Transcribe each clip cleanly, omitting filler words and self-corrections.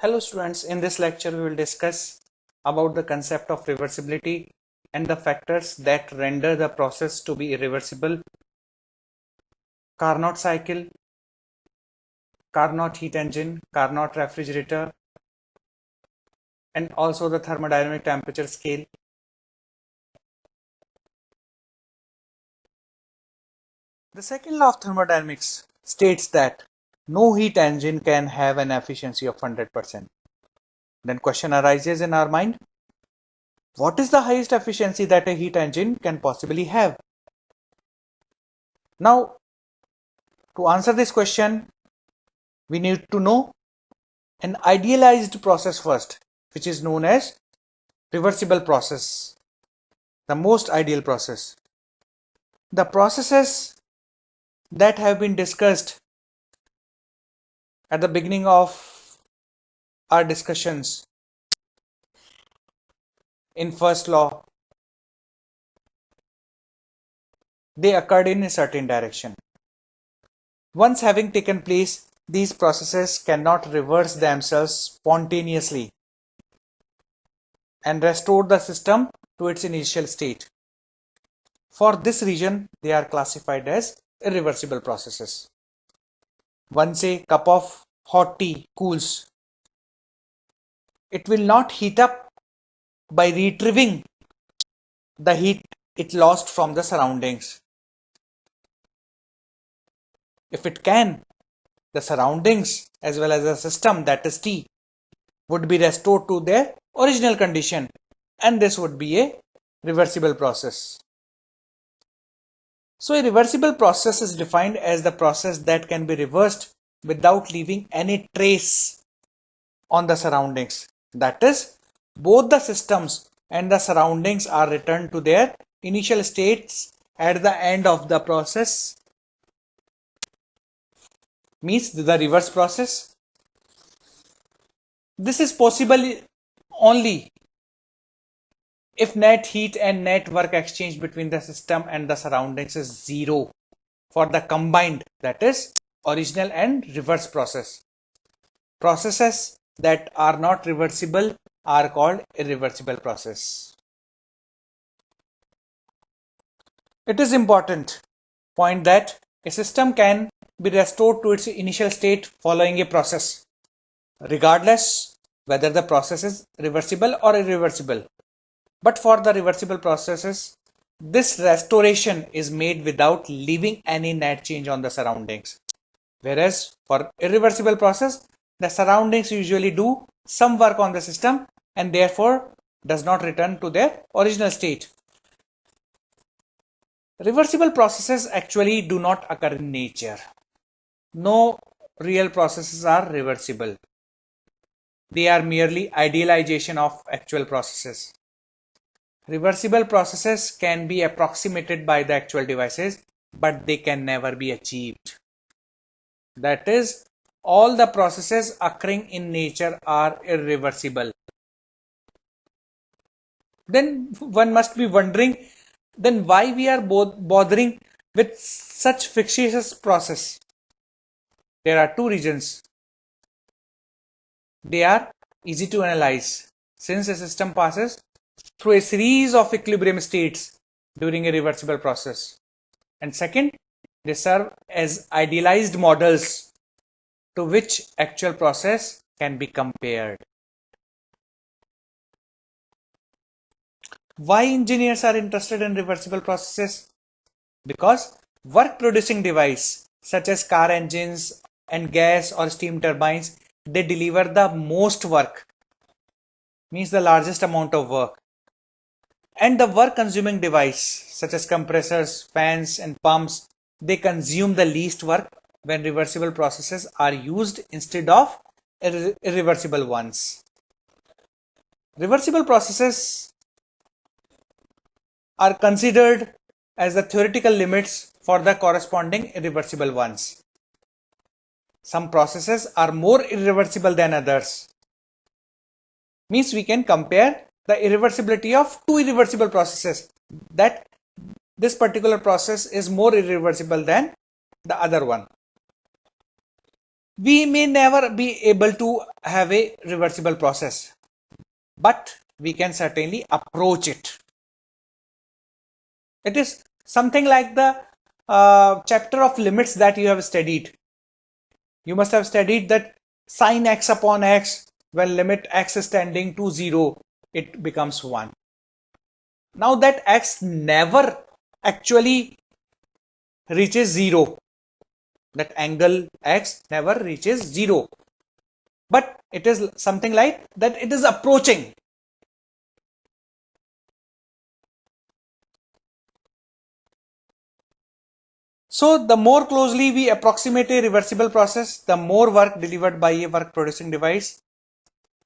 Hello students, in this lecture we will discuss about the concept of reversibility and the factors that render the process to be irreversible. Carnot cycle, Carnot heat engine, Carnot refrigerator, and also the thermodynamic temperature scale. The second law of thermodynamics states that no heat engine can have an efficiency of 100%. Then question arises in our mind, what is the highest efficiency that a heat engine can possibly have? Now, to answer this question, we need to know an idealized process first, which is known as reversible process, the most ideal process. The processes that have been discussed at the beginning of our discussions in first law, they occurred in a certain direction. Once having taken place, these processes cannot reverse themselves spontaneously and restore the system to its initial state. For this reason, they are classified as irreversible processes. Once a cup of hot tea cools, it will not heat up by retrieving the heat it lost from the surroundings. If it can, the surroundings as well as the system, that is tea, would be restored to their original condition, and this would be a reversible process. So a reversible process is defined as the process that can be reversed without leaving any trace on the surroundings. That is, both the systems and the surroundings are returned to their initial states at the end of the process, means the reverse process. This is possible only if net heat and net work exchange between the system and the surroundings is zero for the combined, that is original and reverse process. Processes that are not reversible are called irreversible process. It is important point that a system can be restored to its initial state following a process, regardless whether the process is reversible or irreversible. But for the reversible processes, this restoration is made without leaving any net change on the surroundings. Whereas for irreversible process, the surroundings usually do some work on the system and therefore does not return to their original state. Reversible processes actually do not occur in nature. No real processes are reversible. They are merely idealization of actual processes. Reversible processes can be approximated by the actual devices, but they can never be achieved. That is, all the processes occurring in nature are irreversible. Then one must be wondering, then why we are bothering with such fictitious process? There are two reasons. They are easy to analyze, since a system passes through a series of equilibrium states during a reversible process. And second, they serve as idealized models to which actual process can be compared. Why engineers are interested in reversible processes? Because work producing devices such as car engines and gas or steam turbines, they deliver the most work, means the largest amount of work. And the work consuming device such as compressors, fans and pumps, they consume the least work when reversible processes are used instead of irreversible ones. Reversible processes are considered as the theoretical limits for the corresponding irreversible ones. Some processes are more irreversible than others. Means we can compare the irreversibility of two irreversible processes, that this particular process is more irreversible than the other one. We may never be able to have a reversible process, but we can certainly approach it. It is something like the chapter of limits that you have studied. You must have studied that sin x upon x, when limit x is tending to 0, it becomes 1. Now that x never actually reaches 0, that angle x never reaches 0, but it is something like that it is approaching. So the more closely we approximate a reversible process, the more work delivered by a work producing device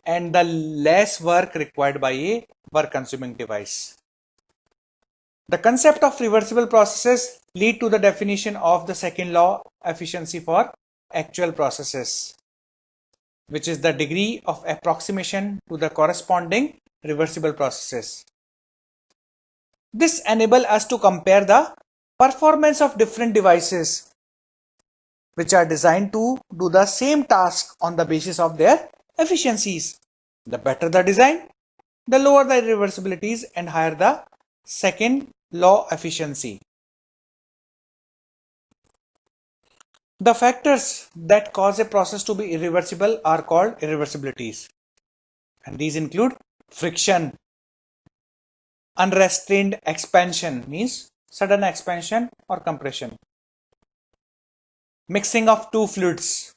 and the less work required by a work consuming device. The concept of reversible processes lead to the definition of the second law, efficiency for actual processes, which is the degree of approximation to the corresponding reversible processes. This enables us to compare the performance of different devices which are designed to do the same task on the basis of their efficiencies. The better the design, the lower the irreversibilities and higher the second law efficiency. The factors that cause a process to be irreversible are called irreversibilities, and these include friction, unrestrained expansion means sudden expansion or compression, mixing of two fluids,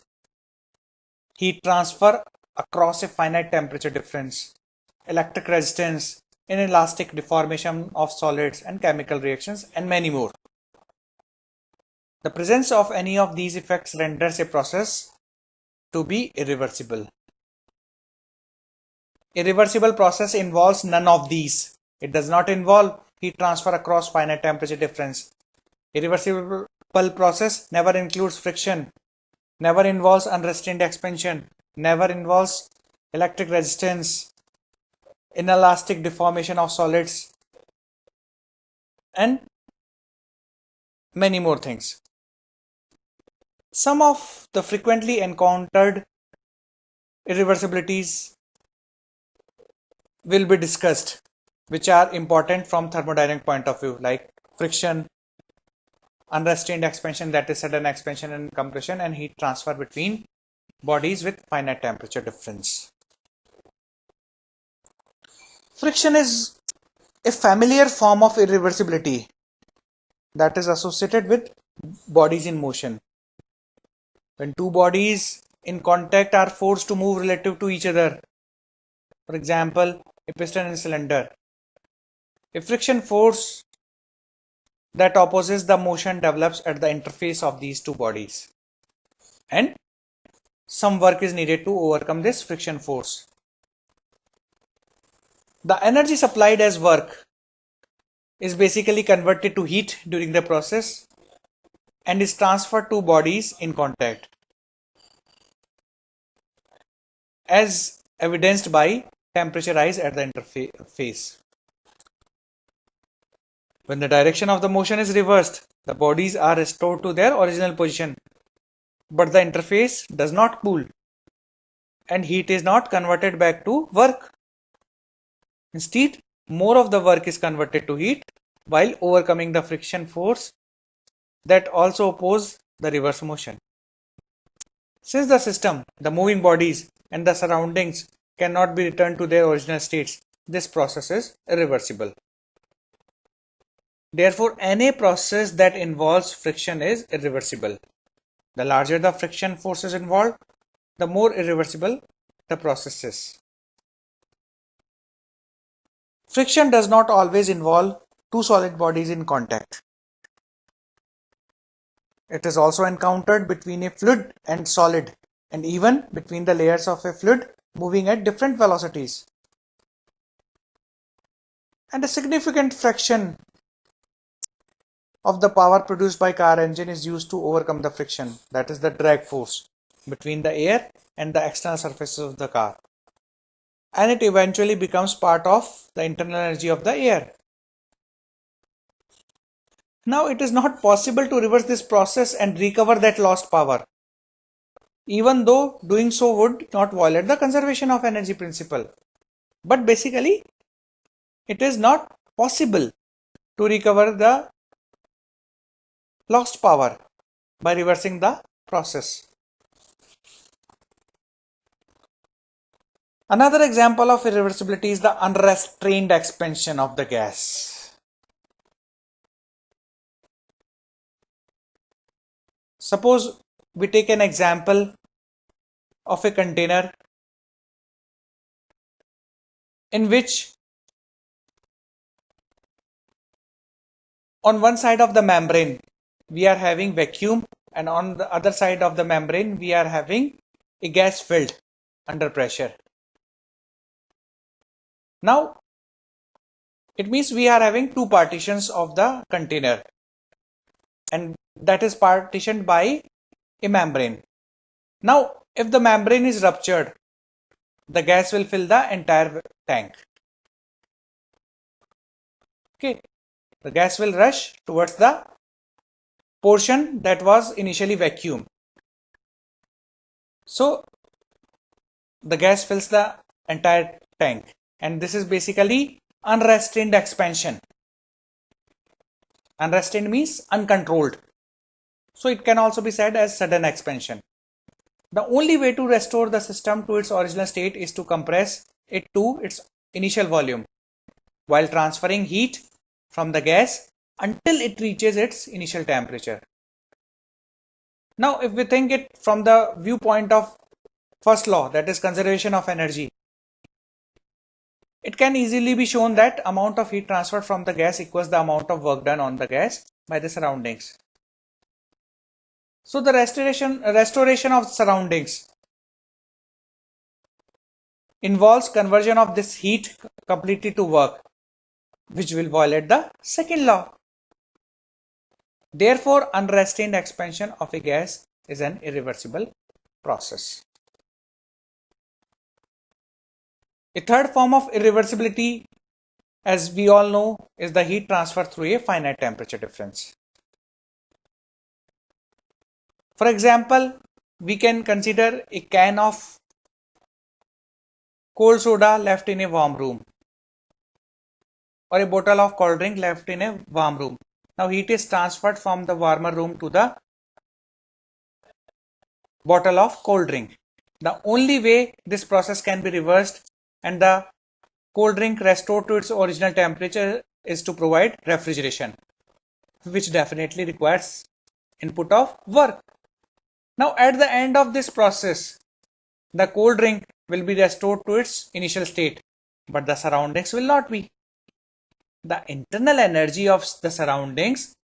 heat transfer across a finite temperature difference, electric resistance, inelastic deformation of solids and chemical reactions, and many more. The presence of any of these effects renders a process to be irreversible. Irreversible process involves none of these. It does not involve heat transfer across finite temperature difference. Irreversible process never includes friction, never involves unrestrained expansion, never involves electric resistance, inelastic deformation of solids, and many more things. Some of the frequently encountered irreversibilities will be discussed, which are important from thermodynamic point of view, like friction, unrestrained expansion, that is sudden expansion and compression, and heat transfer between bodies with finite temperature difference. Friction is a familiar form of irreversibility that is associated with bodies in motion. When two bodies in contact are forced to move relative to each other, for example, a piston and cylinder, a friction force that opposes the motion develops at the interface of these two bodies, and some work is needed to overcome this friction force. The energy supplied as work is basically converted to heat during the process and is transferred to bodies in contact, as evidenced by temperature rise at the interface. When the direction of the motion is reversed, the bodies are restored to their original position, but the interface does not cool and heat is not converted back to work. Instead, more of the work is converted to heat while overcoming the friction force that also oppose the reverse motion. Since the system, the moving bodies, and the surroundings cannot be returned to their original states, this process is irreversible. Therefore, any process that involves friction is irreversible. The larger the friction forces involved, the more irreversible the process is. Friction does not always involve two solid bodies in contact. It is also encountered between a fluid and solid, and even between the layers of a fluid moving at different velocities. And a significant fraction of the power produced by car engine is used to overcome the friction, that is the drag force, between the air and the external surfaces of the car. And it eventually becomes part of the internal energy of the air. Now it is not possible to reverse this process and recover that lost power. even though doing so would not violate the conservation of energy principle. But basically, it is not possible to recover the lost power by reversing the process. Another example of irreversibility is the unrestrained expansion of the gas. Suppose we take an example of a container in which on one side of the membrane we are having vacuum, and on the other side of the membrane we are having a gas filled under pressure. Now it means we are having two partitions of the container, and that is partitioned by a membrane. Now if the membrane is ruptured, the gas will fill the entire tank. Okay, the gas will rush towards the portion that was initially vacuum. So the gas fills the entire tank, and this is basically unrestrained expansion. Unrestrained means uncontrolled. So it can also be said as sudden expansion. The only way to restore the system to its original state is to compress it to its initial volume while transferring heat from the gas until it reaches its initial temperature. Now if we think it from the viewpoint of first law, that is conservation of energy, it can easily be shown that amount of heat transferred from the gas equals the amount of work done on the gas by the surroundings. So the restoration of surroundings involves conversion of this heat completely to work, which will violate the second law. Therefore, unrestrained expansion of a gas is an irreversible process. A third form of irreversibility, as we all know, is the heat transfer through a finite temperature difference. For example, we can consider a can of cold soda left in a warm room, or a bottle of cold drink left in a warm room. Now heat is transferred from the warmer room to the bottle of cold drink. The only way this process can be reversed and the cold drink restored to its original temperature is to provide refrigeration, which definitely requires input of work. Now at the end of this process, the cold drink will be restored to its initial state, but the surroundings will not be. The internal energy of the surroundings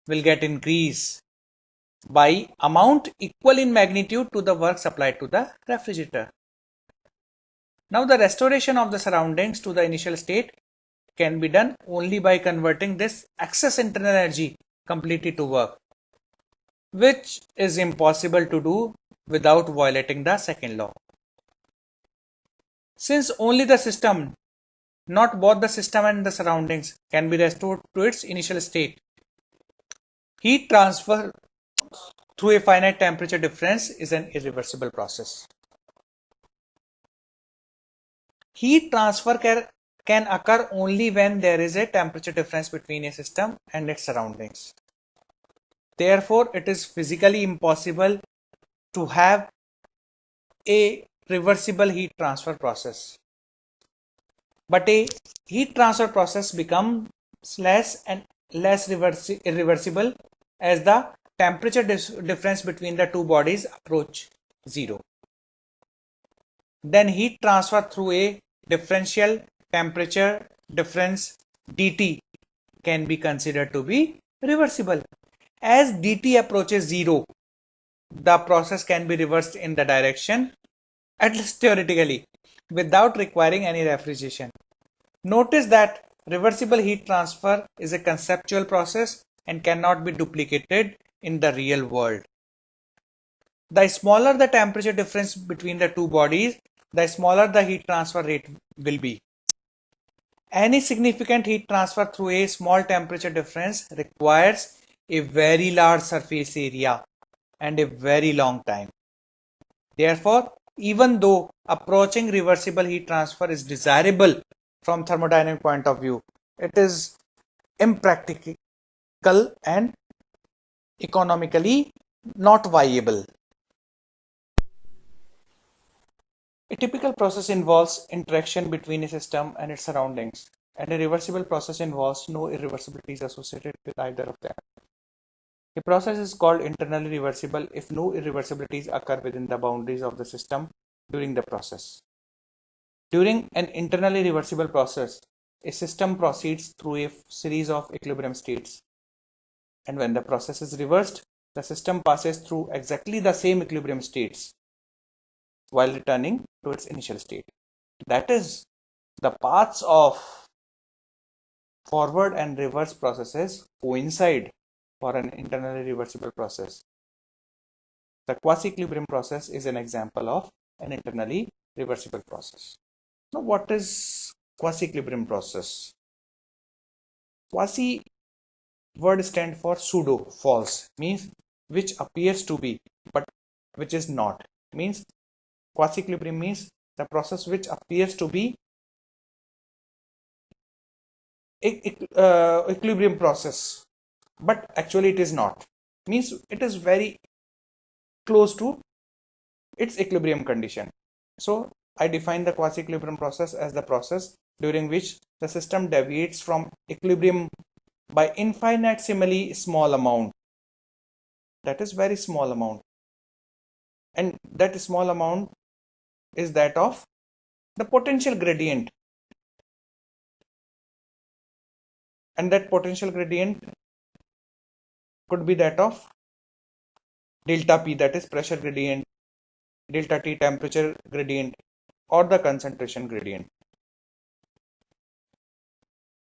will get increased by amount equal in magnitude to the work supplied to the refrigerator. Now the restoration of the surroundings to the initial state can be done only by converting this excess internal energy completely to work, which is impossible to do without violating the second law. Since only the system, not both the system and the surroundings, can be restored to its initial state, heat transfer through a finite temperature difference is an irreversible process. Heat transfer can occur only when there is a temperature difference between a system and its surroundings. Therefore, it is physically impossible to have a reversible heat transfer process. But a heat transfer process becomes less and less irreversible as the temperature difference between the two bodies approach zero. Then heat transfer through a differential temperature difference dt can be considered to be reversible. As dt approaches zero, the process can be reversed in the direction, at least theoretically, without requiring any refrigeration. Notice that reversible heat transfer is a conceptual process and cannot be duplicated in the real world. The smaller the temperature difference between the two bodies, the smaller the heat transfer rate will be. Any significant heat transfer through a small temperature difference requires a very large surface area and a very long time. Therefore, even though approaching reversible heat transfer is desirable from thermodynamic point of view, it is impractical and economically not viable. A typical process involves interaction between a system and its surroundings, and a reversible process involves no irreversibilities associated with either of them. A process is called internally reversible if no irreversibilities occur within the boundaries of the system during the process. During an internally reversible process, a system proceeds through a series of equilibrium states. And when the process is reversed, the system passes through exactly the same equilibrium states while returning to its initial state. That is, the paths of forward and reverse processes coincide for an internally reversible process. The quasi-equilibrium process is an example of an internally reversible process. Now, what is quasi-equilibrium process? Quasi word stand for pseudo, false, means which appears to be but which is not. Means quasi-equilibrium means the process which appears to be equilibrium process but actually it is not. Means it is very close to its equilibrium condition. So I define the quasi-equilibrium process as the process during which the system deviates from equilibrium by infinitesimally small amount. That is very small amount, and that small amount is that of the potential gradient, and that potential gradient could be that of delta P, that is pressure gradient, delta T temperature gradient, or the concentration gradient.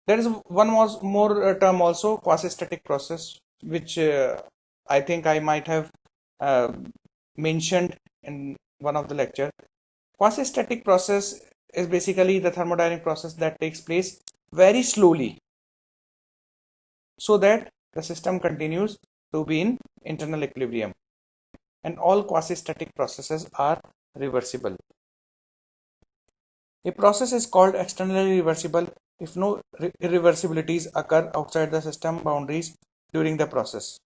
There is one more term also, quasi-static process, which I think I might have uh, mentioned in one of the lecture. Quasi-static process is basically the thermodynamic process that takes place very slowly so that the system continues to be in internal equilibrium, and all quasi-static processes are reversible. A process is called externally reversible if no irreversibilities occur outside the system boundaries during the process.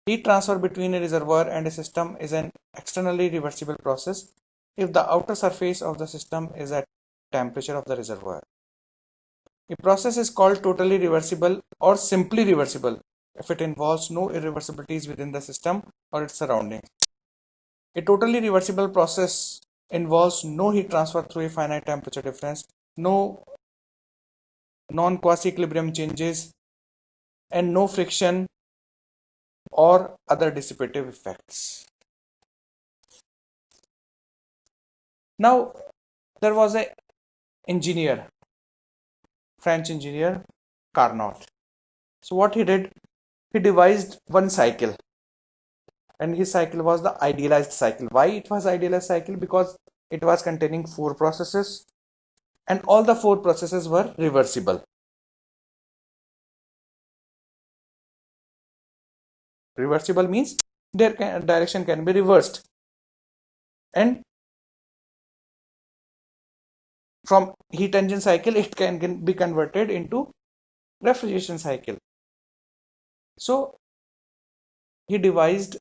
Heat transfer between a reservoir and a system is an externally reversible process if the outer surface of the system is at temperature of the reservoir. A process is called totally reversible or simply reversible if it involves no irreversibilities within the system or its surroundings. A totally reversible process involves no heat transfer through a finite temperature difference, no non-quasi-equilibrium changes, and no friction or other dissipative effects. Now, there was a engineer, French engineer, Carnot. So what he did, he devised one cycle, and his cycle was the idealized cycle. Why it was idealized cycle? Because it was containing 4 processes, and all the 4 processes were reversible. Reversible means their direction can be reversed, and from heat engine cycle it can be converted into refrigeration cycle. So he devised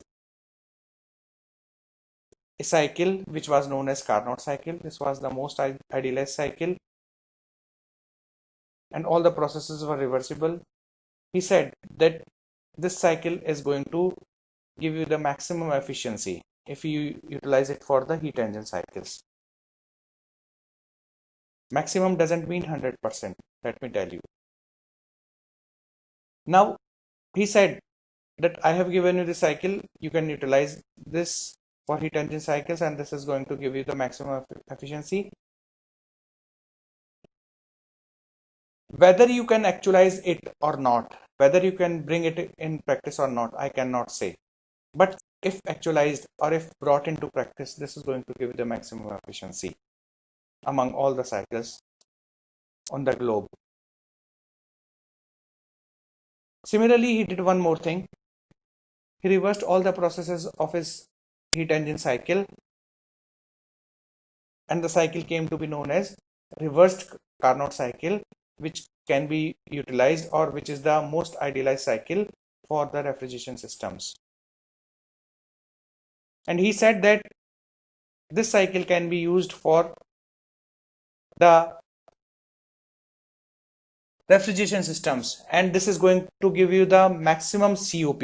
a cycle which was known as Carnot cycle. This was the most idealized cycle, and all the processes were reversible. He said that this cycle is going to give you the maximum efficiency if you utilize it for the heat engine cycles. Maximum doesn't mean 100%, let me tell you. Now, he said that I have given you the cycle, you can utilize this for heat engine cycles, and this is going to give you the maximum efficiency. Whether you can actualize it or not, whether you can bring it in practice or not, I cannot say. But if actualized or if brought into practice, this is going to give you the maximum efficiency among all the cycles on the globe. Similarly, he did one more thing. He reversed all the processes of his heat engine cycle and the cycle came to be known as reversed Carnot cycle, which can be utilized, or which is the most idealized cycle for the refrigeration systems. And he said that this cycle can be used for the refrigeration systems, and this is going to give you the maximum COP.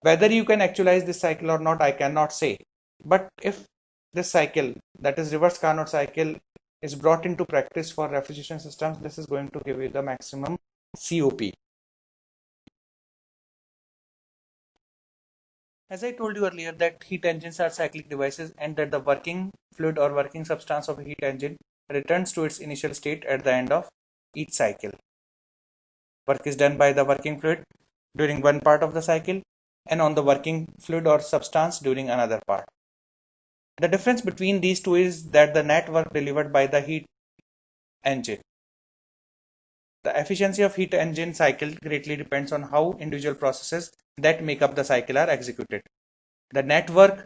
Whether you can actualize this cycle or not, I cannot say. But if this cycle, that is reverse Carnot cycle, is brought into practice for refrigeration systems, this is going to give you the maximum COP. As I told you earlier that heat engines are cyclic devices, and that the working fluid or working substance of a heat engine returns to its initial state at the end of each cycle. Work is done by the working fluid during one part of the cycle and on the working fluid or substance during another part. The difference between these two is that the net work delivered by the heat engine. The efficiency of heat engine cycle greatly depends on how individual processes that make up the cycle are executed. The net work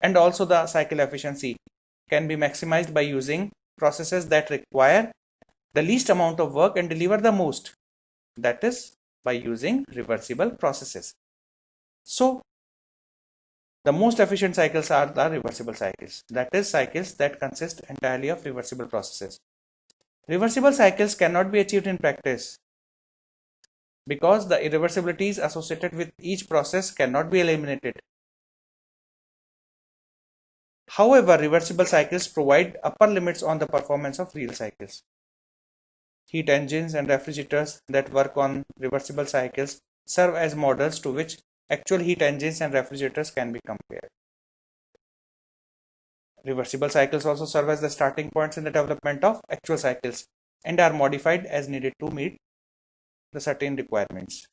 and also the cycle efficiency can be maximized by using processes that require the least amount of work and deliver the most. That is by using reversible processes. So the most efficient cycles are the reversible cycles, that is cycles that consist entirely of reversible processes. Reversible cycles cannot be achieved in practice because the irreversibilities associated with each process cannot be eliminated. However, reversible cycles provide upper limits on the performance of real cycles. Heat engines and refrigerators that work on reversible cycles serve as models to which actual heat engines and refrigerators can be compared. Reversible cycles also serve as the starting points in the development of actual cycles and are modified as needed to meet the certain requirements.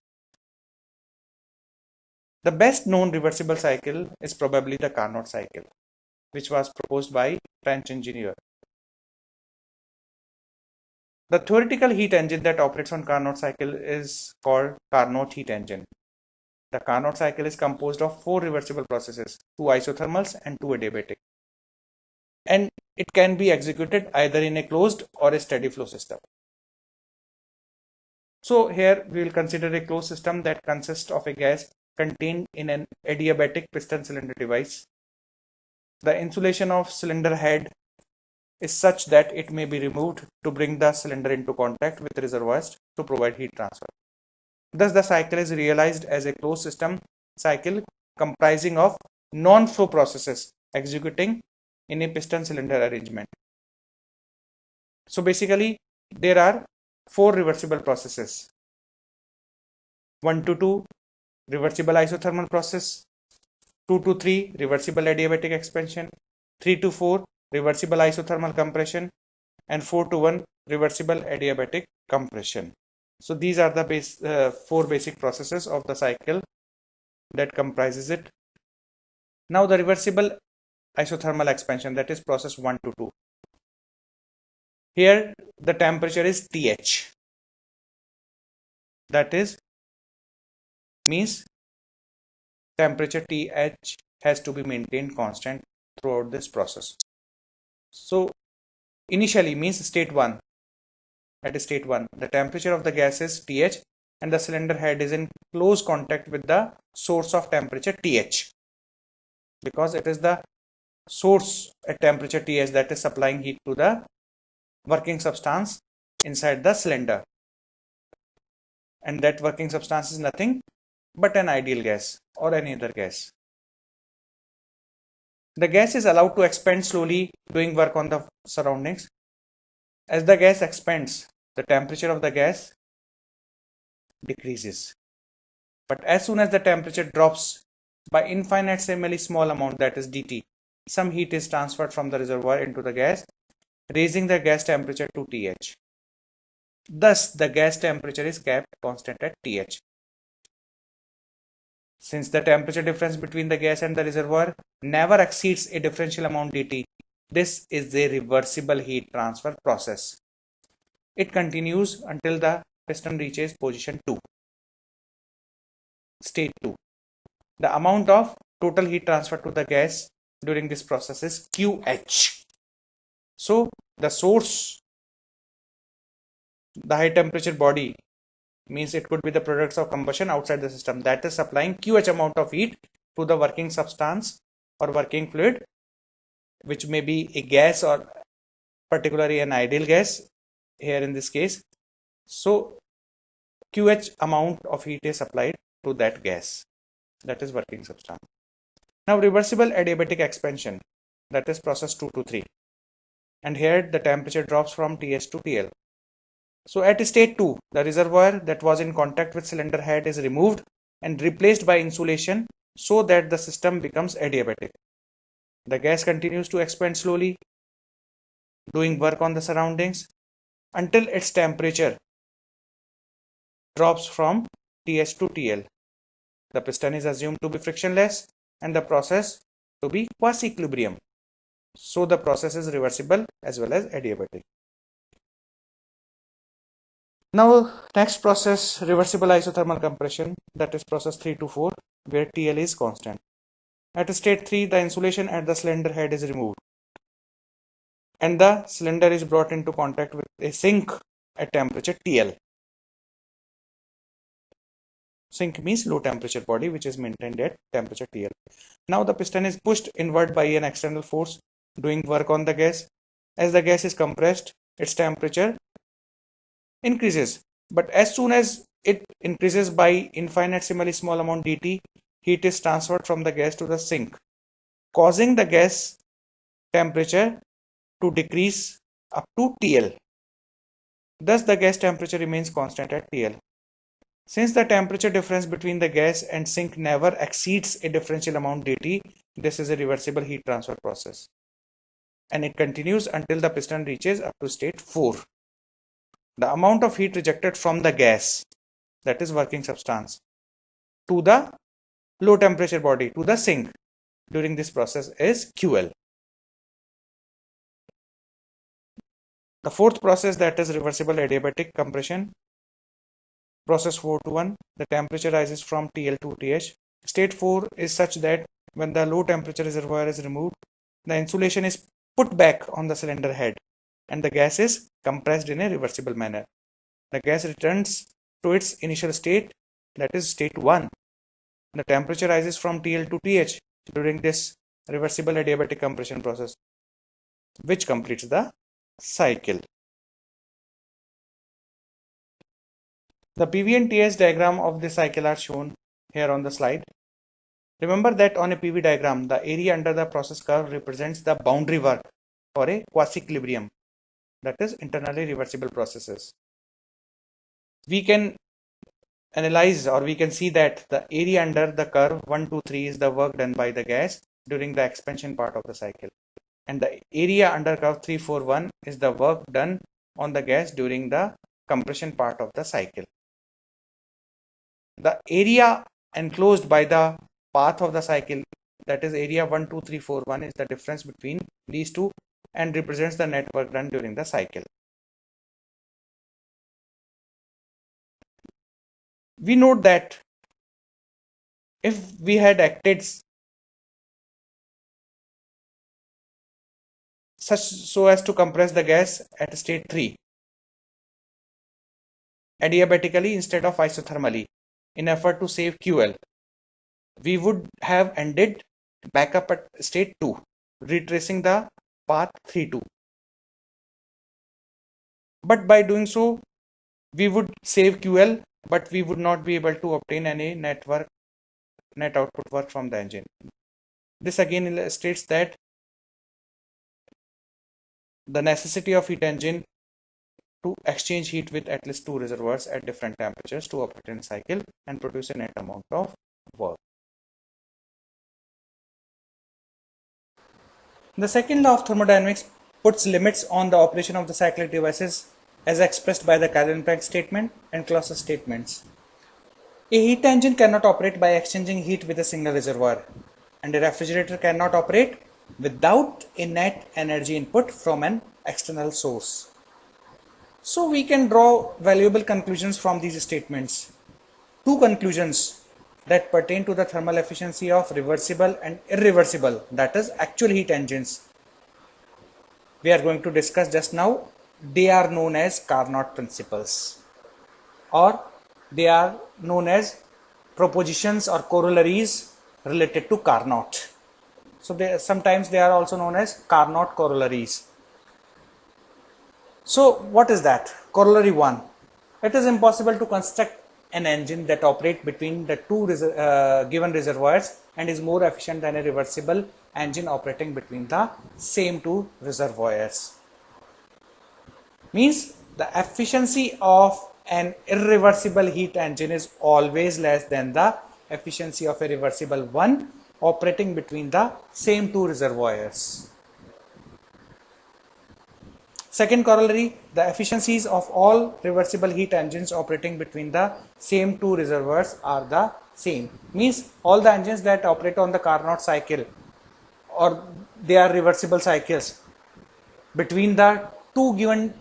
The best known reversible cycle is probably the Carnot cycle, which was proposed by French engineer. The theoretical heat engine that operates on Carnot cycle is called Carnot heat engine. The Carnot cycle is composed of 4 reversible processes, 2 isothermals and 2 adiabatic. And it can be executed either in a closed or a steady flow system. So here we will consider a closed system that consists of a gas contained in an adiabatic piston cylinder device. The insulation of cylinder head is such that it may be removed to bring the cylinder into contact with reservoirs to provide heat transfer. Thus, the cycle is realized as a closed system cycle comprising of non-flow processes executing in a piston cylinder arrangement. So basically, there are 4 reversible processes: 1 to 2 reversible isothermal process, 2 to 3 reversible adiabatic expansion, 3 to 4 reversible isothermal compression, and 4 to 1 reversible adiabatic compression. So these are the 4 basic processes of the cycle that comprises it. Now the reversible isothermal expansion, that is process 1 to 2. Here the temperature is TH. That is means temperature TH has to be maintained constant throughout this process. So initially means state 1. At state 1, the temperature of the gas is TH and the cylinder head is in close contact with the source of temperature TH, because it is the source at temperature TH that is supplying heat to the working substance inside the cylinder, and that working substance is nothing but an ideal gas or any other gas. The gas is allowed to expand slowly, doing work on the surroundings. As the gas expands, the temperature of the gas decreases. But as soon as the temperature drops by infinitesimally small amount, that is dT, some heat is transferred from the reservoir into the gas, raising the gas temperature to TH. Thus, the gas temperature is kept constant at TH. Since the temperature difference between the gas and the reservoir never exceeds a differential amount dT, this is a reversible heat transfer process. It continues until the piston reaches position 2, state 2. The amount of total heat transfer to the gas during this process is QH. So the source, the high temperature body, means it could be the products of combustion outside the system, that is supplying QH amount of heat to the working substance or working fluid, which may be a gas or particularly an ideal gas here in this case. So QH amount of heat is applied to that gas, that is working substance. Now reversible adiabatic expansion, that is process 2 to 3, and here the temperature drops from TS to TL. So at state 2, the reservoir that was in contact with cylinder head is removed and replaced by insulation so that the system becomes adiabatic. The gas continues to expand slowly, doing work on the surroundings until its temperature drops from TS to TL. The piston is assumed to be frictionless and the process to be quasi-equilibrium. So the process is reversible as well as adiabatic. Now next process, reversible isothermal compression, that is process 3 to 4, where TL is constant. At state 3, the insulation at the cylinder head is removed and the cylinder is brought into contact with a sink at temperature TL. Sink means low temperature body which is maintained at temperature TL. Now the piston is pushed inward by an external force doing work on the gas. As the gas is compressed, its temperature increases, but as soon as it increases by infinitesimally small amount dt, heat is transferred from the gas to the sink, causing the gas temperature to decrease up to TL. Thus the gas temperature remains constant at TL. Since the temperature difference between the gas and sink never exceeds a differential amount dt, this is a reversible heat transfer process, and it continues until the piston reaches up to state 4. The amount of heat rejected from the gas, that is working substance, to the low temperature body, to the sink, during this process is QL. The fourth process, that is reversible adiabatic compression, process 4 to 1, the temperature rises from TL to TH. State 4 is such that when the low temperature reservoir is removed, the insulation is put back on the cylinder head and the gas is compressed in a reversible manner. The gas returns to its initial state, that is state 1. The temperature rises from TL to TH during this reversible adiabatic compression process, which completes the cycle. The PV and TS diagram of this cycle are shown here on the slide. Remember that on a PV diagram, the area under the process curve represents the boundary work for a quasi-equilibrium, that is internally reversible processes. We can analyze, or we can see that the area under the curve 1, 2, 3 is the work done by the gas during the expansion part of the cycle, and the area under curve 3, 4, 1 is the work done on the gas during the compression part of the cycle. The area enclosed by the path of the cycle, that is area 1, 2, 3, 4, 1, is the difference between these two and represents the net work done during the cycle. We note that if we had acted such so as to compress the gas at state 3 adiabatically instead of isothermally in effort to save QL, we would have ended back up at state 2, retracing the path 3-2. But by doing so, we would save QL, but we would not be able to obtain any net output work from the engine. This again illustrates that the necessity of heat engine to exchange heat with at least 2 reservoirs at different temperatures to operate in a cycle and produce a net amount of work. The second law of thermodynamics puts limits on the operation of the cyclic devices as expressed by the Kahlenberg statement and Clausius statements. A heat engine cannot operate by exchanging heat with a single reservoir, and a refrigerator cannot operate without a net energy input from an external source. So we can draw valuable conclusions from these statements. Two conclusions that pertain to the thermal efficiency of reversible and irreversible, that is actual heat engines. we are going to discuss just now, they are known as Carnot principles, or they are known as propositions or corollaries related to Carnot. So sometimes they are also known as Carnot corollaries. So what is that? Corollary 1. It is impossible to construct an engine that operates between the two given reservoirs and is more efficient than a reversible engine operating between the same two reservoirs. Means the efficiency of an irreversible heat engine is always less than the efficiency of a reversible one operating between the same two reservoirs. Second corollary, the efficiencies of all reversible heat engines operating between the same two reservoirs are the same. Means all the engines that operate on the Carnot cycle, or they are reversible cycles, between the two given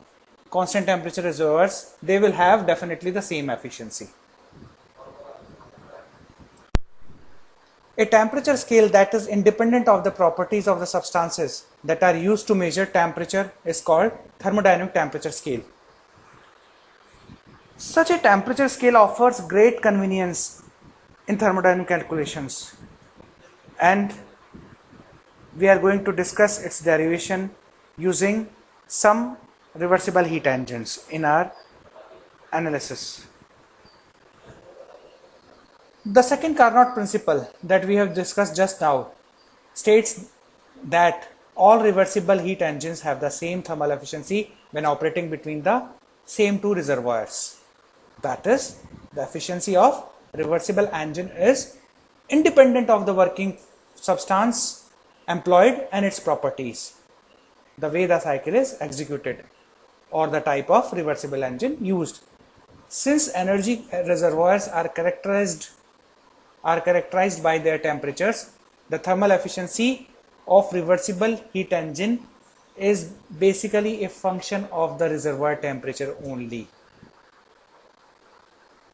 constant temperature reservoirs, they will have definitely the same efficiency. A temperature scale that is independent of the properties of the substances that are used to measure temperature is called thermodynamic temperature scale. Such a temperature scale offers great convenience in thermodynamic calculations, and we are going to discuss its derivation using some reversible heat engines in our analysis. The second Carnot principle that we have discussed just now states that all reversible heat engines have the same thermal efficiency when operating between the same two reservoirs. That is, the efficiency of reversible engine is independent of the working substance employed and its properties, the way the cycle is executed, or the type of reversible engine used. Since energy reservoirs are characterized by their temperatures, the thermal efficiency of reversible heat engine is basically a function of the reservoir temperature only.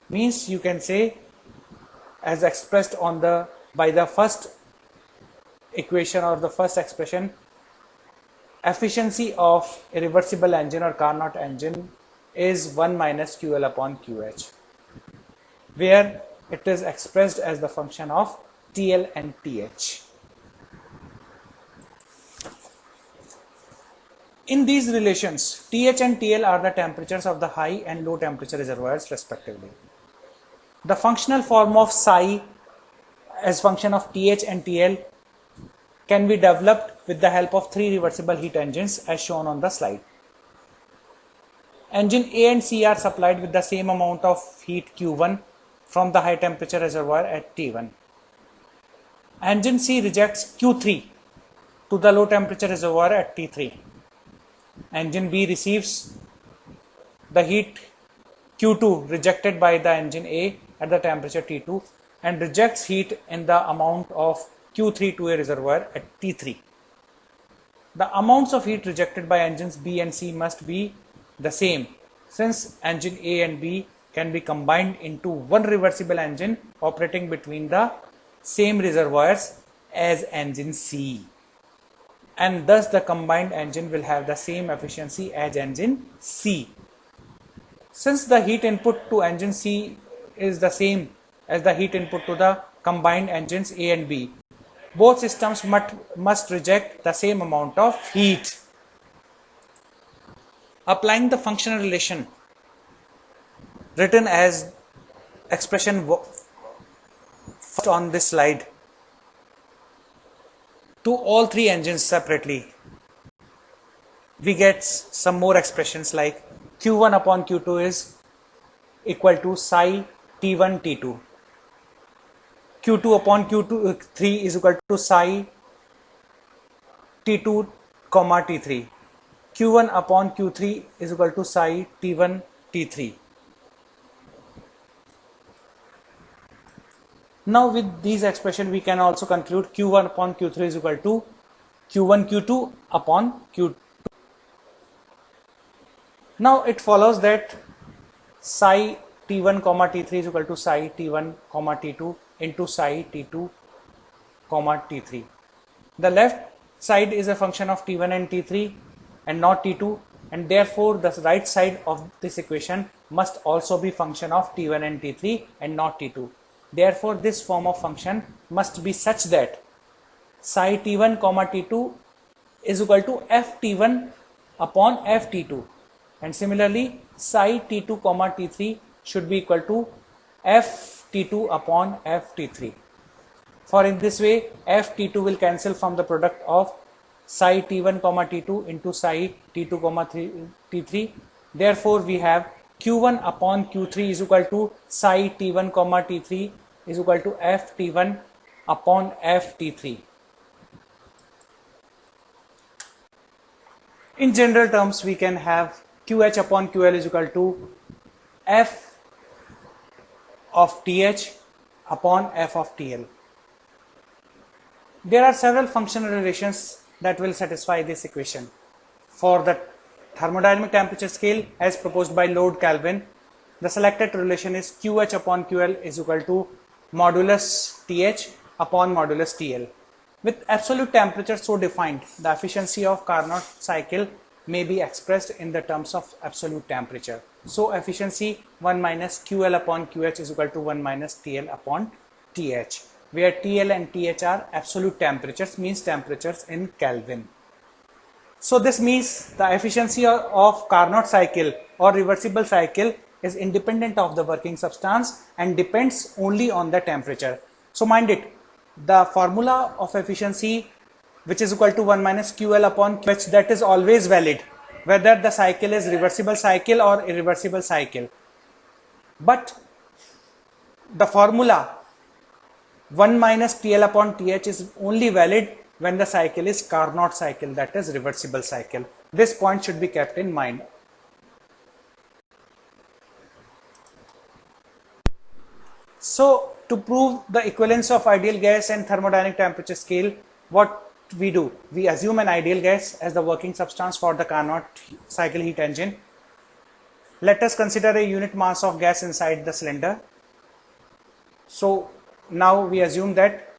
Means you can say, as expressed by the first equation or the first expression, efficiency of a reversible engine or Carnot engine is 1 minus QL upon QH, where it is expressed as the function of TL and TH. In these relations, TH and TL are the temperatures of the high and low temperature reservoirs respectively. The functional form of psi as function of TH and TL can be developed with the help of three reversible heat engines as shown on the slide. Engine A and C are supplied with the same amount of heat Q1 from the high temperature reservoir at T1. Engine C rejects Q3 to the low temperature reservoir at T3. Engine B receives the heat Q2 rejected by the engine A at the temperature T2 and rejects heat in the amount of Q3 to a reservoir at T3. The amounts of heat rejected by engines B and C must be the same, since engine A and B can be combined into one reversible engine operating between the same reservoirs as engine C, and thus the combined engine will have the same efficiency as engine C. Since the heat input to engine C is the same as the heat input to the combined engines A and B, both systems must reject the same amount of heat. Applying the functional relation written as expression first on this slide to all three engines separately, we get some more expressions like Q1 upon Q2 is equal to psi T1 T2. Q2 upon Q3 is equal to psi T2 comma T3. Q1 upon Q3 is equal to psi T1 T3. Now with these expressions we can also conclude Q1 upon Q3 is equal to Q1 Q2 upon Q2. Now it follows that psi T1 comma T3 is equal to psi T1 comma T2 into psi T2 comma T3. The left side is a function of T1 and T3 and not T2, and therefore the right side of this equation must also be function of T1 and T3 and not T2. Therefore this form of function must be such that psi T1 comma T2 is equal to Ft1 upon Ft2, and similarly psi T2 comma T3 should be equal to Ft2 upon Ft3. For in this way Ft2 will cancel from the product of psi T1 comma T2 into psi T2 comma T3. Therefore we have Q1 upon Q3 is equal to psi T1 comma T3 is equal to Ft1 upon Ft3. In general terms, we can have QH upon QL is equal to F of TH upon F of TL. There are several functional relations that will satisfy this equation. For the thermodynamic temperature scale as proposed by Lord Kelvin, the selected relation is QH upon QL is equal to modulus TH upon modulus TL. With absolute temperature so defined, the efficiency of Carnot cycle may be expressed in the terms of absolute temperature. So efficiency 1 minus QL upon QH is equal to 1 minus TL upon TH, where TL and TH are absolute temperatures, means temperatures in Kelvin. So this means the efficiency of Carnot cycle or reversible cycle is independent of the working substance and depends only on the temperature. So mind it, the formula of efficiency, which is equal to 1 minus QL upon QH, that is always valid whether the cycle is reversible cycle or irreversible cycle. But the formula 1 minus TL upon TH is only valid when the cycle is Carnot cycle, that is reversible cycle. This point should be kept in mind. So to prove the equivalence of ideal gas and thermodynamic temperature scale, what we do? We assume an ideal gas as the working substance for the Carnot cycle heat engine. Let us consider a unit mass of gas inside the cylinder. So now we assume that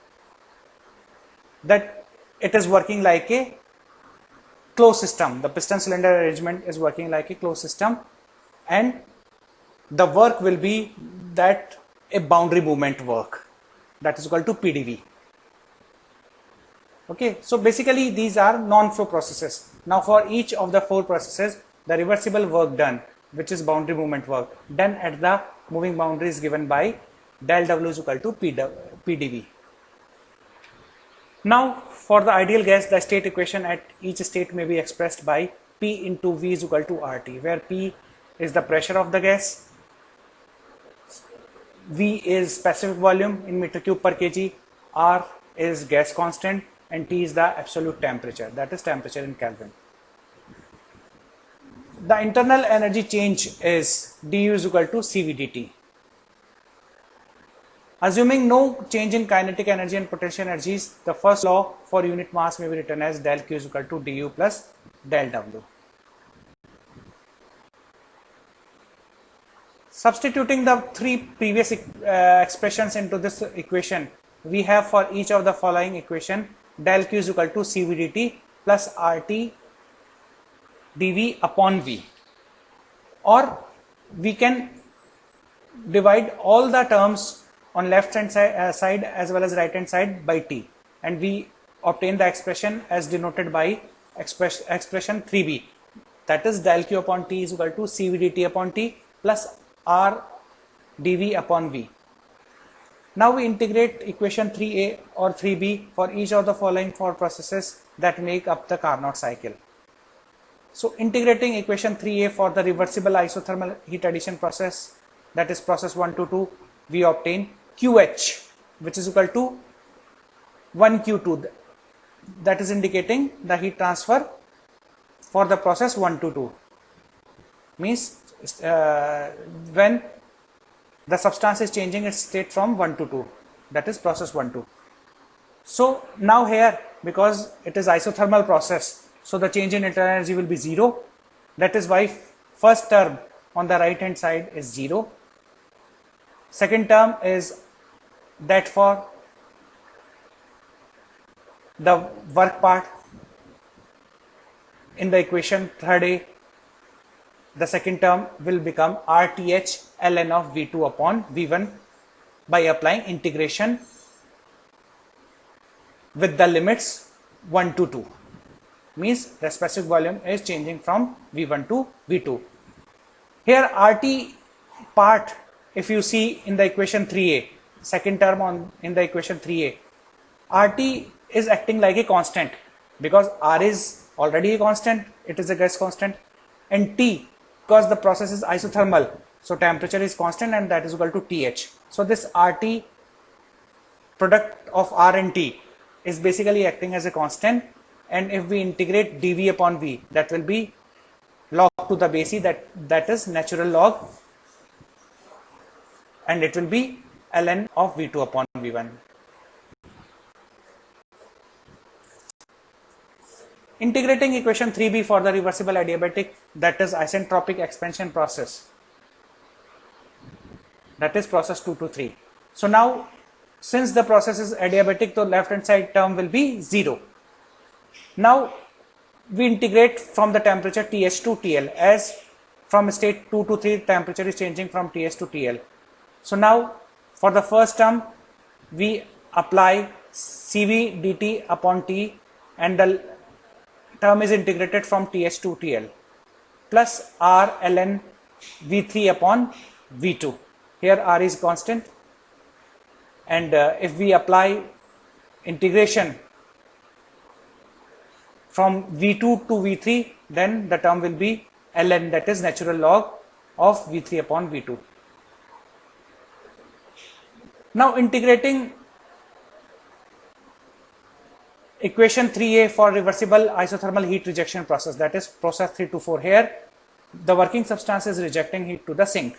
it is working like a closed system. The piston cylinder arrangement is working like a closed system, and the work will be that a boundary movement work, that is equal to PdV. Okay, so basically these are non-flow processes. Now for each of the 4 processes, the reversible work done, which is boundary movement work done at the moving boundary, is given by del W is equal to PdV. Now for the ideal gas, the state equation at each state may be expressed by P into V is equal to RT, where P is the pressure of the gas, V is specific volume in meter cube per kg, R is gas constant, and T is the absolute temperature, that is temperature in Kelvin. The internal energy change is du is equal to CV dt. Assuming no change in kinetic energy and potential energies, the first law for unit mass may be written as del Q is equal to du plus del W. Substituting the 3 previous expressions into this equation, we have for each of the following equation del Q is equal to CV dt plus RT dV upon V, or we can divide all the terms on left hand side as well as right hand side by T, and we obtain the expression as denoted by expression 3b, that is del Q upon T is equal to CV dt upon T plus R dV upon V. Now we integrate equation 3a or 3b for each of the following 4 processes that make up the Carnot cycle. So integrating equation 3a for the reversible isothermal heat addition process, that is process 1 to 2, we obtain QH, which is equal to 1Q2, that is indicating the heat transfer for the process 1 to 2, means when the substance is changing its state from 1 to 2, that is process 1 to. So now here, because it is isothermal process, so the change in internal energy will be 0. That is why first term on the right hand side is 0. Second term is that for the work part, in the equation third A, the second term will become RTH ln of V2 upon V1 by applying integration with the limits 1 to 2. Means the specific volume is changing from V1 to V2. Here RT part, if you see in the equation 3A, second term in the equation 3A, RT is acting like a constant because R is already a constant, it is a gas constant, and T, because the process is isothermal, so temperature is constant and that is equal to TH. So this RT product of R and T is basically acting as a constant, and if we integrate dV upon V, that will be log to the base E, that is natural log, and it will be ln of V2 upon V1. Integrating equation 3b for the reversible adiabatic, that is isentropic expansion process, that is process 2 to 3. So now since the process is adiabatic, the left hand side term will be 0. Now we integrate from the temperature TH to TL, as from state 2 to 3 temperature is changing from TH to TL. So now for the first term we apply Cv dt upon T, and the term is integrated from TH to TL, plus R ln V3 upon V2. Here R is constant, and if we apply integration from V2 to V3, then the term will be ln, that is natural log of V3 upon V2. Now integrating equation 3A for reversible isothermal heat rejection process, that is process 3 to 4. Here the working substance is rejecting heat to the sink,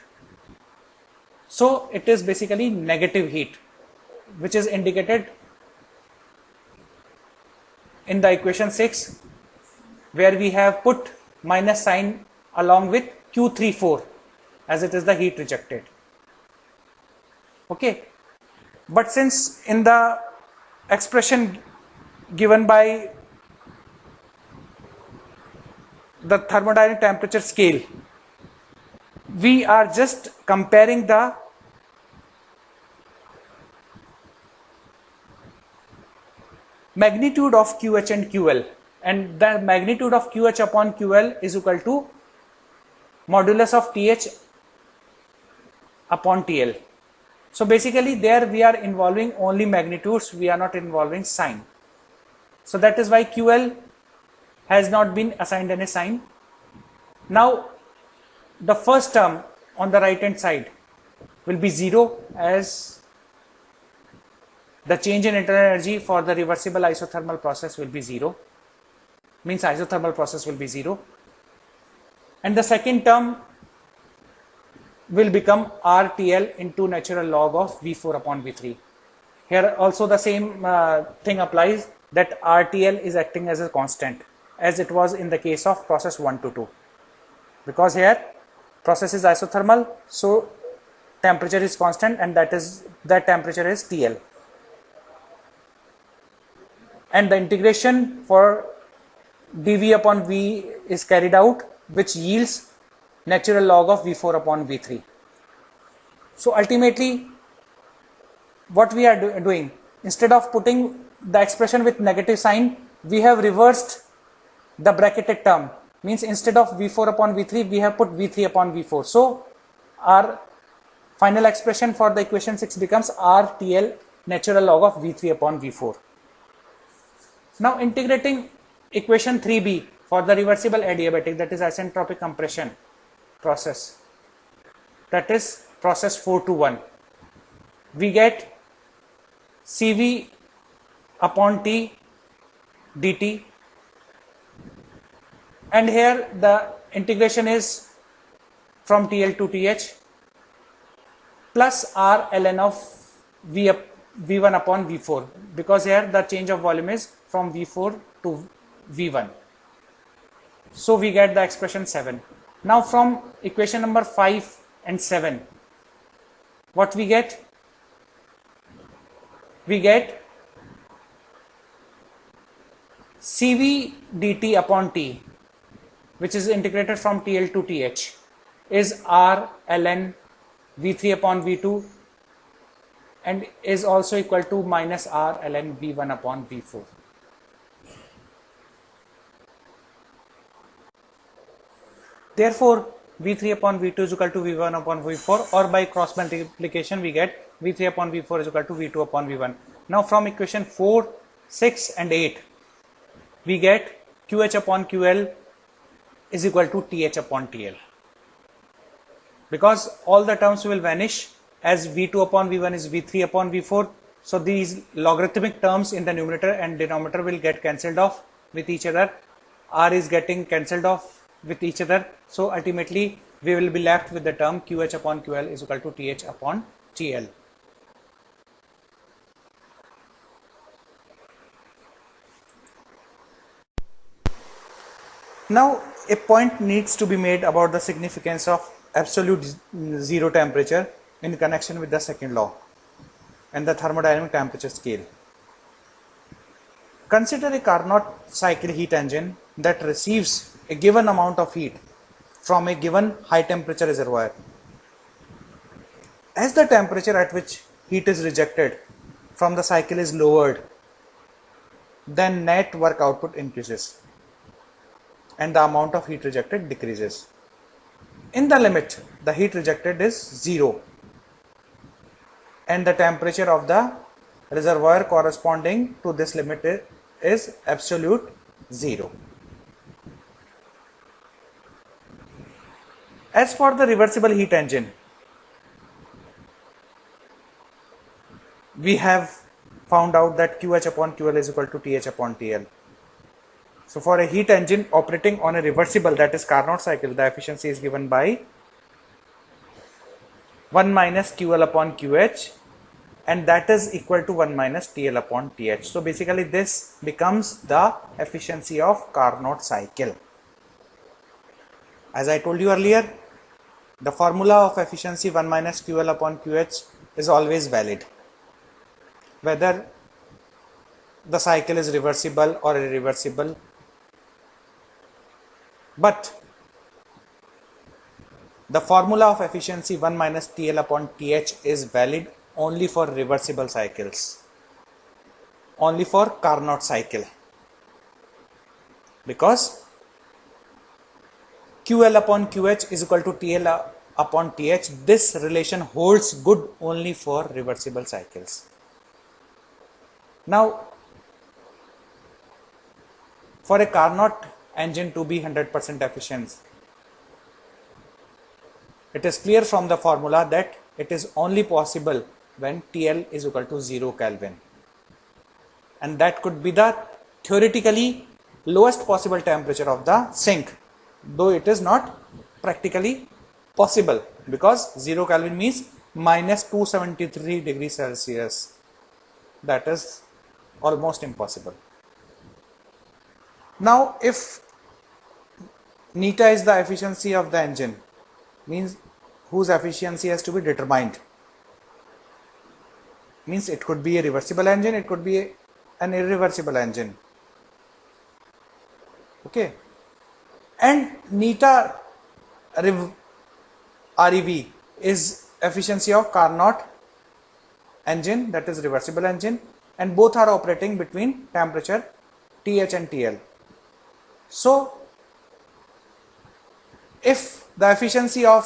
so it is basically negative heat, which is indicated in the equation 6, where we have put minus sign along with Q34, as it is the heat rejected. Okay, but since in the expression given by the thermodynamic temperature scale, we are just comparing the magnitude of QH and QL, and the magnitude of QH upon QL is equal to modulus of TH upon TL. So basically there we are involving only magnitudes, we are not involving sign. So that is why QL has not been assigned any sign. Now the first term on the right hand side will be 0, as the change in internal energy for the reversible isothermal process will be 0, means isothermal process will be 0, and the second term will become RTL into natural log of V4 upon V3. Here also the same thing applies, that RTL is acting as a constant, as it was in the case of process 1 to 2, because here process is isothermal, so temperature is constant, and that temperature is TL. And the integration for dV upon V is carried out, which yields natural log of V4 upon V3. So ultimately what we are doing, instead of putting the expression with negative sign, we have reversed the bracketed term, means instead of V4 upon V3 we have put V3 upon V4. So our final expression for the equation 6 becomes RTL natural log of V3 upon V4. Now integrating equation 3b for the reversible adiabatic, that is isentropic compression process, that is process 4 to 1, we get Cv upon T dt, and here the integration is from TL to TH, plus R ln of V1 upon V4, because here the change of volume is from V4 to V1. So we get the expression 7. Now from equation number 5 and 7, what we get? We get Cv dt upon T, which is integrated from TL to TH, is R ln V3 upon V2 and is also equal to minus R ln V1 upon V4. Therefore, V3 upon V2 is equal to V1 upon V4, or by cross multiplication we get V3 upon V4 is equal to V2 upon V1. Now from equation 4, 6 and 8 we get QH upon QL is equal to TH upon TL, because all the terms will vanish as V2 upon V1 is V3 upon V4. So these logarithmic terms in the numerator and denominator will get cancelled off with each other. R is getting cancelled off with each other. So ultimately we will be left with the term QH upon QL is equal to TH upon TL. Now a point needs to be made about the significance of absolute zero temperature in connection with the second law and the thermodynamic temperature scale. Consider a Carnot cycle heat engine that receives a given amount of heat from a given high temperature reservoir. As the temperature at which heat is rejected from the cycle is lowered, then net work output increases and the amount of heat rejected decreases. In the limit, the heat rejected is 0 and the temperature of the reservoir corresponding to this limit is absolute 0. As for the reversible heat engine, we have found out that QH upon QL is equal to TH upon TL. So for a heat engine operating on a reversible, that is Carnot cycle, the efficiency is given by 1 minus QL upon QH, and that is equal to 1 minus TL upon TH. So basically this becomes the efficiency of Carnot cycle. As I told you earlier, the formula of efficiency 1 minus QL upon QH is always valid, whether the cycle is reversible or irreversible. But the formula of efficiency 1 minus TL upon TH is valid only for reversible cycles, only for Carnot cycle, because QL upon QH is equal to TL upon TH. This relation holds good only for reversible cycles. Now, for a Carnot engine to be 100% efficient, it is clear from the formula that it is only possible when TL is equal to 0 Kelvin, and that could be the theoretically lowest possible temperature of the sink, though it is not practically possible, because 0 Kelvin means minus 273 degrees Celsius. That is almost impossible. Now if neta is the efficiency of the engine, means whose efficiency has to be determined, means it could be a reversible engine, it could be an irreversible engine. Okay, and neta REV is efficiency of Carnot engine, that is reversible engine, and both are operating between temperature TH and TL. So if the efficiency of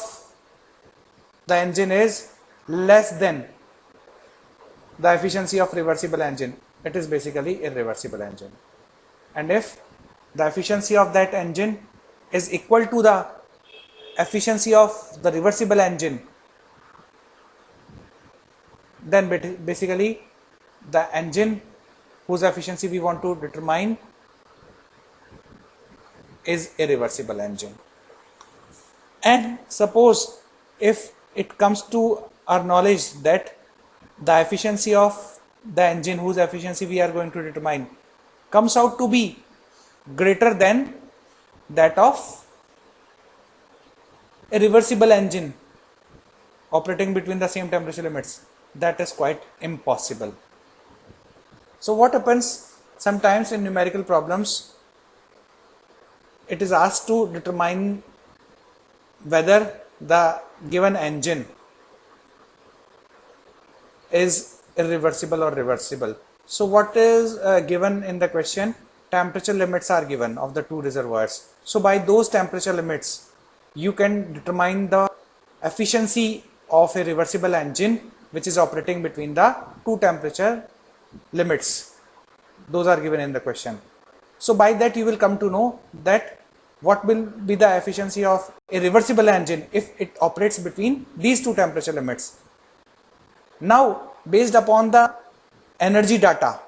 the engine is less than the efficiency of reversible engine, it is basically a reversible engine. And if the efficiency of that engine is equal to the efficiency of the reversible engine, then basically the engine whose efficiency we want to determine is a reversible engine. And suppose if it comes to our knowledge that the efficiency of the engine whose efficiency we are going to determine comes out to be greater than that of a reversible engine operating between the same temperature limits, that is quite impossible. So what happens sometimes in numerical problems, it is asked to determine whether the given engine is irreversible or reversible. So what is given in the question? Temperature limits are given of the two reservoirs. So by those temperature limits, you can determine the efficiency of a reversible engine which is operating between the two temperature limits. Those are given in the question. So by that you will come to know that what will be the efficiency of a reversible engine if it operates between these two temperature limits. Now, based upon the energy data,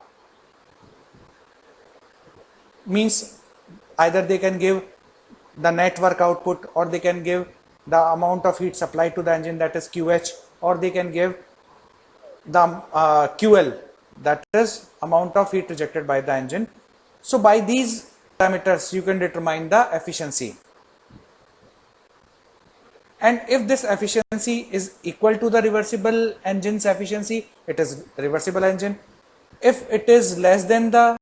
means either they can give the net work output, or they can give the amount of heat supplied to the engine, that is QH, or they can give the QL, that is amount of heat rejected by the engine. So by these parameters you can determine the efficiency, and if this efficiency is equal to the reversible engine's efficiency, it is reversible engine. If it is less than the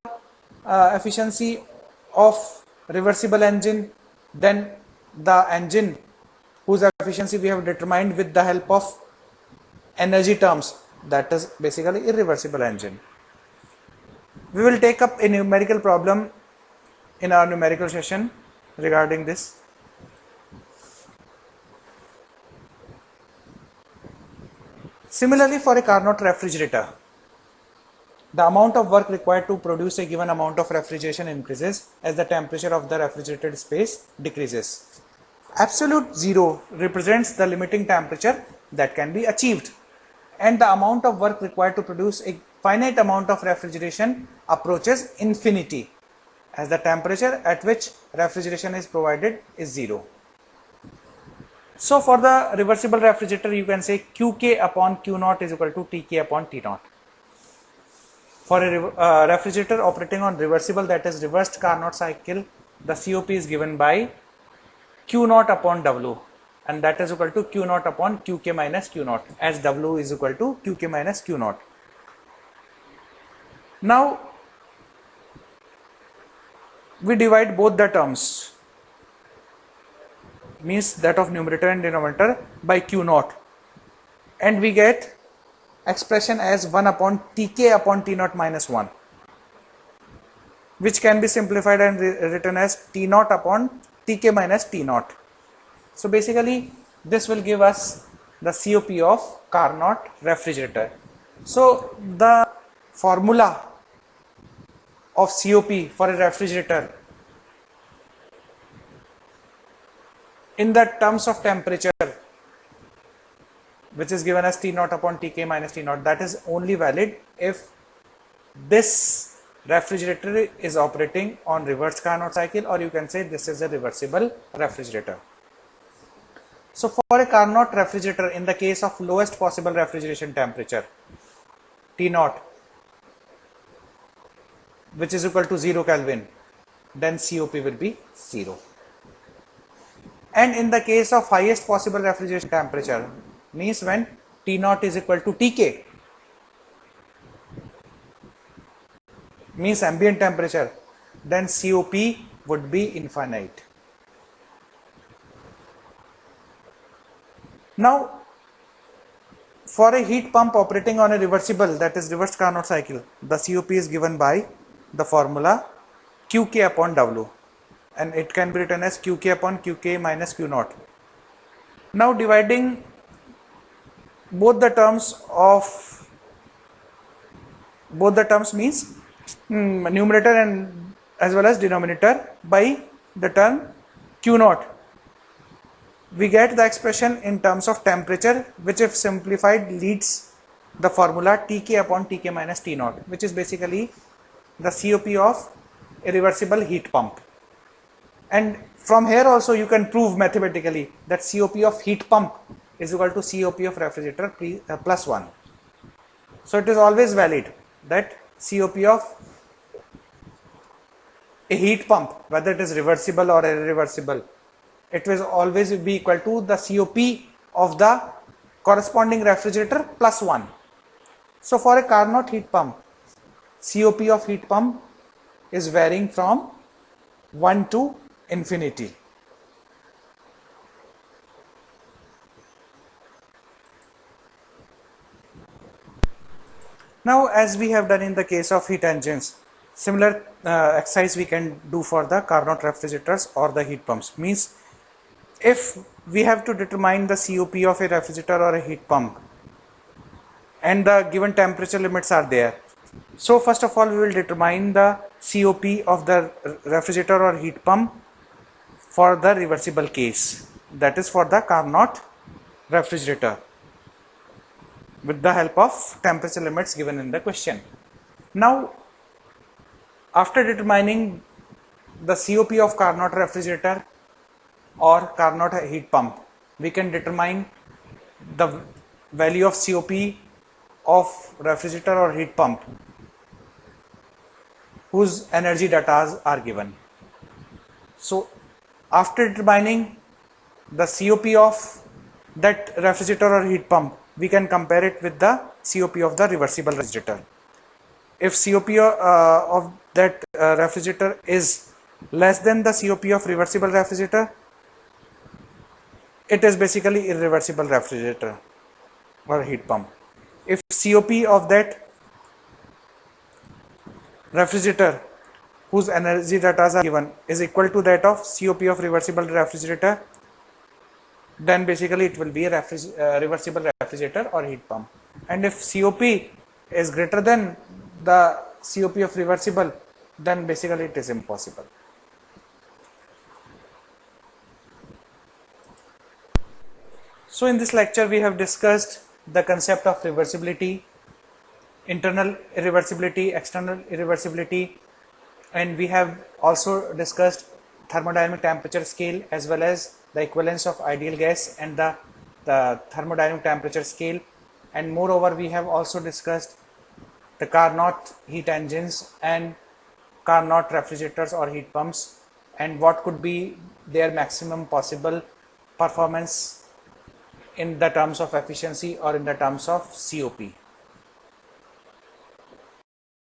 efficiency of reversible engine, then the engine whose efficiency we have determined with the help of energy terms, that is basically irreversible engine. We will take up a numerical problem in our numerical session regarding this. Similarly, for a Carnot refrigerator, the amount of work required to produce a given amount of refrigeration increases as the temperature of the refrigerated space decreases. Absolute zero represents the limiting temperature that can be achieved, and the amount of work required to produce a finite amount of refrigeration approaches infinity as the temperature at which refrigeration is provided is zero. So for the reversible refrigerator, you can say Qk upon Q0 is equal to Tk upon T0. For a refrigerator operating on reversible, that is reversed Carnot cycle, the COP is given by Q0 upon W, and that is equal to Q0 upon Qk minus Q0, as W is equal to Qk minus Q0. Now we divide both the terms, means that of numerator and denominator, by Q0, and we get expression as 1 upon Tk upon T0 minus 1, which can be simplified and written as T0 upon Tk minus T0. So basically this will give us the COP of Carnot refrigerator. So the formula of COP for a refrigerator in the terms of temperature, which is given as T0 upon Tk minus T0, that is only valid if this refrigerator is operating on reverse Carnot cycle, or you can say this is a reversible refrigerator. So for a Carnot refrigerator, in the case of lowest possible refrigeration temperature T0, which is equal to 0 Kelvin, then COP will be 0. And in the case of highest possible refrigeration temperature, means when T0 is equal to Tk, means ambient temperature, then COP would be infinite. Now for a heat pump operating on a reversible, that is reversed Carnot cycle, the COP is given by the formula Qk upon W, and it can be written as Qk upon Qk minus Q0. Now dividing both the terms means numerator and as well as denominator by the term Q0, we get the expression in terms of temperature, which if simplified leads the formula Tk upon Tk minus T0, which is basically the COP of a reversible heat pump. And from here also you can prove mathematically that COP of heat pump is equal to COP of refrigerator plus 1. So it is always valid that COP of a heat pump, whether it is reversible or irreversible, it will always be equal to the COP of the corresponding refrigerator plus 1. So for a Carnot heat pump, COP of heat pump is varying from 1 to infinity. Now, as we have done in the case of heat engines, similar exercise we can do for the Carnot refrigerators or the heat pumps. Means if we have to determine the COP of a refrigerator or a heat pump and the given temperature limits are there. So first of all, we will determine the COP of the refrigerator or heat pump for the reversible case, that is for the Carnot refrigerator, with the help of temperature limits given in the question. Now, after determining the COP of Carnot refrigerator or Carnot heat pump, we can determine the value of COP of refrigerator or heat pump whose energy data are given. So after determining the COP of that refrigerator or heat pump, we can compare it with the COP of the reversible refrigerator. If COP of that refrigerator is less than the COP of reversible refrigerator, it is basically irreversible refrigerator or heat pump. If COP of that refrigerator whose energy data are given is equal to that of COP of reversible refrigerator, then basically it will be a reversible refrigerator or heat pump. And if COP is greater than the COP of reversible, then basically it is impossible. So in this lecture we have discussed the concept of reversibility, internal irreversibility, external irreversibility, and we have also discussed thermodynamic temperature scale as well as the equivalence of ideal gas and the thermodynamic temperature scale. And moreover, we have also discussed the Carnot heat engines and Carnot refrigerators or heat pumps and what could be their maximum possible performance in the terms of efficiency or in the terms of COP.